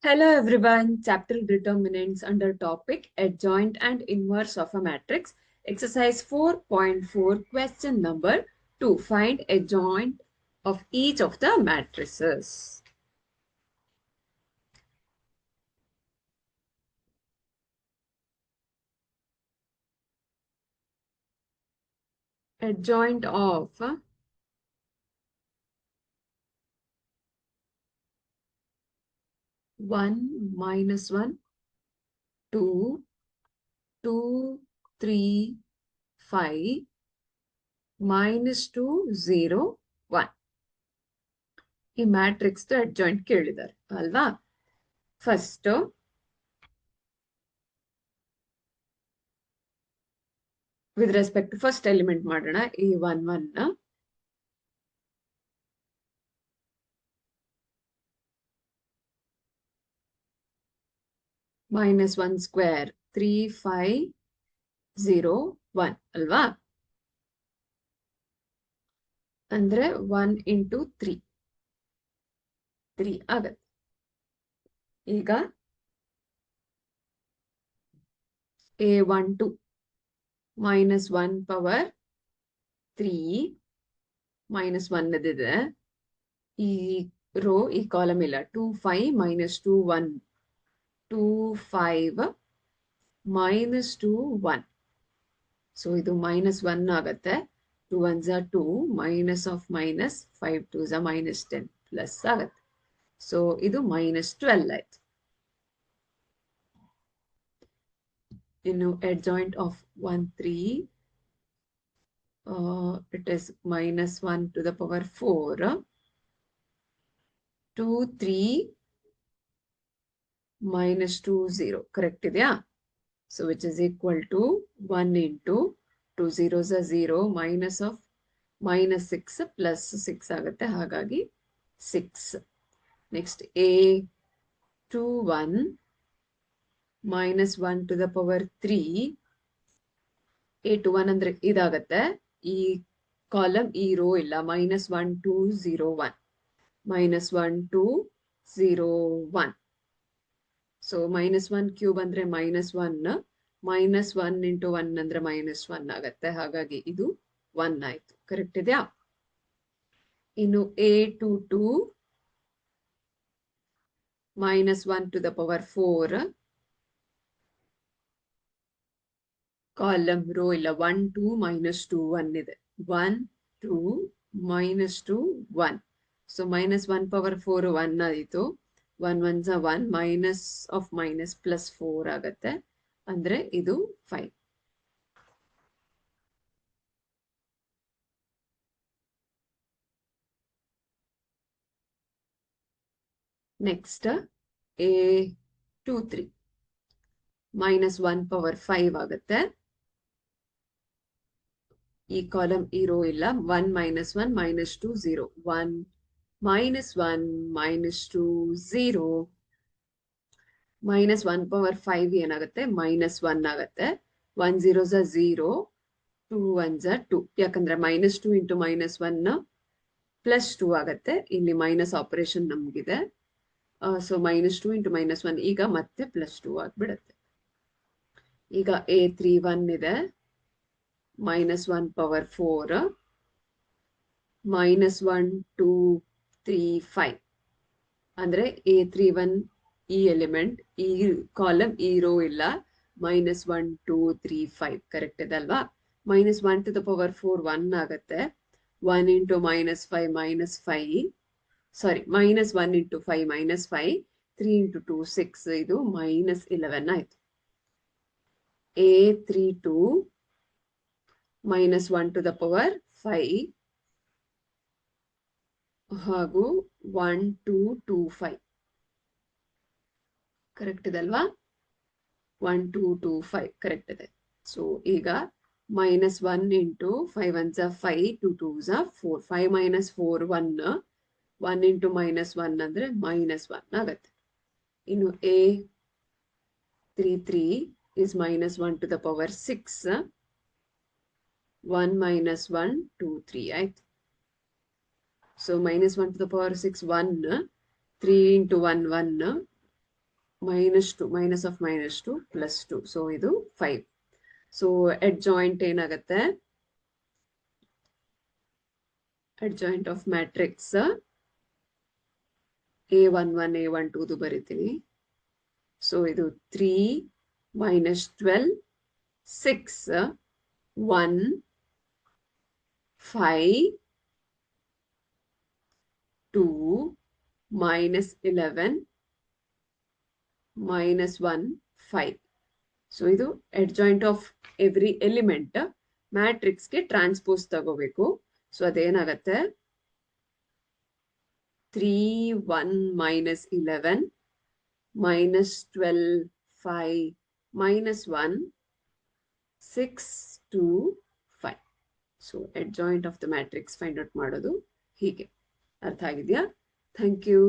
Hello everyone, chapter determinants under topic adjoint and inverse of a matrix. Exercise 4.4 question number 2. Find adjoint of each of the matrices. Adjoint of 1, minus 1, 2, 2, 3, 5, minus 2, 0, 1. ಈ matrix adjoint ಕೇಳಿದ್ದಾರೆ ಅಲ್ವಾ? First with respect to first element ಮಾಡೋಣ. ಈ 1 1 minus 1 square 3 5 0 1 ಅಲ್ವಾ? ಅಂದ್ರೆ 1 into 3 ಆಗತ್ತೆ. ಈಗ A12 minus 1 power 3 minus 1 ಇದೆ. ಈ ರೋ ಈ ಕಾಲಮ್ ಇಲ್ಲ. 2 5 minus 2 1 2 5 minus 2 1. ಸೊ ಇದು minus 1 ಆಗತ್ತೆ. 2 1s are 2 minus of minus 5 2s are minus 10 plus ಆಗತ್ತೆ. ಸೊ ಇದು minus 12 ಆಯ್ತು. ಇನ್ನು adjoint of 1 3 it is minus 1 to the power 4 2 3 minus 2 0 correct ಇದೆಯಾ? So which is equal to 1 into 2 zeros are 0 minus of minus 6 plus 6 ಆಗುತ್ತೆ. ಹಾಗಾಗಿ 6. Next A 2 1 minus 1 to the power 3 A 2 1 ಅಂದ್ರೆ ಇದಾಗತ್ತೆ. ಈ column ಈ rho ಇಲ್ಲ. minus 1 2 0 1 minus 1 2 0 1. So minus 1 cube ಅಂದ್ರೆ minus 1 minus 1 into 1 ಅಂದ್ರೆ minus 1 ಆಗತ್ತೆ. ಹಾಗಾಗಿ ಇದು 1 ಆಯ್ತು. ಕರೆಕ್ಟ್ ಇದೆಯಾ? ಇನ್ನು A22 minus 1 to the power 4 column row ಇಲ್ಲ. 1 2 minus 2 1 ಇದೆ. 1 2 minus 2 1. ಸೊ minus 1 power 4 1 ಆಯಿತು. 1 1s are 1 minus of minus plus 4 ಆಗತ್ತೆ. ಅಂದ್ರೆ ಇದು 5. ನೆಕ್ಸ್ಟ್ A23 minus 1 power 5 ಆಗತ್ತೆ. ಈ ಕಾಲಮ್ ಈ ರೋ ಇಲ್ಲ. 1 minus 1 minus 2 0 1 minus 1 minus 2 0 minus 1 power 5 ಏನಾಗುತ್ತೆ? minus 1 ಆಗತ್ತೆ. 1 zeros are 0 2 1s are 2. ಯಾಕಂದ್ರೆ minus 2 into minus 1 plus 2 ಆಗತ್ತೆ. ಇಲ್ಲಿ ಮೈನಸ್ ಆಪರೇಷನ್ ನಮಗಿದೆ. ಸೊ minus 2 into minus 1 ಈಗ ಮತ್ತೆ plus 2 ಆಗ್ಬಿಡತ್ತೆ. ಈಗ A31 ಇದೆ. minus 1 power 4 minus 1 2 3 5 ಅಂದ್ರೆ A31 ಈ ಎಲಿಮೆಂಟ್ ಈ ಕಾಲಮ್ ಈ ರೋ ಇಲ್ಲ. minus 1 2 3 5 ಕರೆಕ್ಟ್ ಇದೆ ಅಲ್ವಾ? minus 1 to the power 4 1 ಆಗತ್ತೆ. 1 into minus 5 minus 5 ಸಾರಿ minus 1 into 5 minus 5 3 into 2 6 ಇದು minus 11 ಆಯ್ತು. A32 minus 1 to the power 5 ಹಾಗೂ 1 2 2 5 ಕರೆಕ್ಟ್ ಇದೆ ಅಲ್ವಾ? 1 2 2 5 ಕರೆಕ್ಟ್ ಇದೆ. ಸೊ ಈಗ minus 1 into 5 1s are 5 2 2s are 4 5 minus 4 1 1 into minus 1 ಅಂದ್ರೆ minus 1 ಆಗತ್ತೆ. ಇನ್ನು A33 is minus 1 to the power 6 1 minus 1 2 3 ಆಯ್ತು. So minus 1 to the power 6 1 3 into 1 1 -2 -2 +2 so ಇದು 5 ಸೊ adjoint ಏನಾಗುತ್ತೆ adjoint of matrix A11 A12 ಬರಿತೀನಿ so ಇದು 3 -12 6 1 5 2 -11 -1 5 so ಇದು adjoint of every element ಮ್ಯಾಟ್ರಿಕ್ಸ್ಗೆ ಟ್ರಾನ್ಸ್ಪೋಸ್ ತಗೋಬೇಕು ಸೊ ಅದೇನಾಗತ್ತೆ 3 1 -11 -12 5 -1 6 2 5 so adjoint of the matrix find out ಮಾಡೋದು ಹೀಗೆ ಅರ್ಥ ಆಗಿದೆಯಾ ಥ್ಯಾಂಕ್ ಯು